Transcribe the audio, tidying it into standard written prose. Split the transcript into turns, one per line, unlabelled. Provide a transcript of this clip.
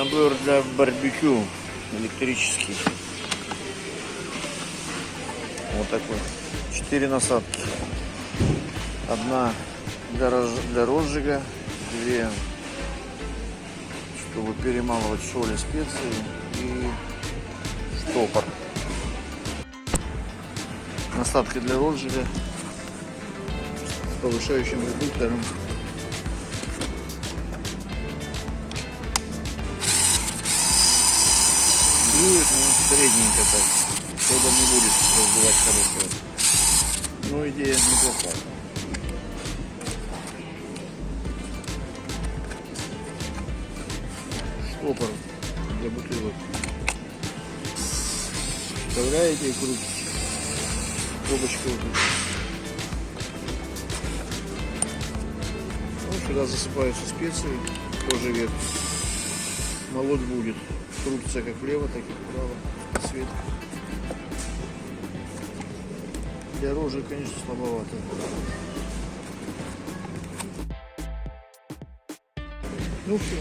Набор для барбекю электрический. Вот такой. 4 насадки. Одна для розжига, 2, чтобы перемалывать соль и специи, и штопор. Насадка для розжига с повышающим редуктором. Дует, но средненько так, чтобы не будет раздувать хорошо. Но идея неплохая. Штопор для бутылок. Вставляете и крутите. Трубочка вот тут. Ну, сюда засыпаются специи, тоже вверх. Молоть будет. Крутится как влево, так и вправо. Цвет. Для рожи, конечно, слабовато. Ну все.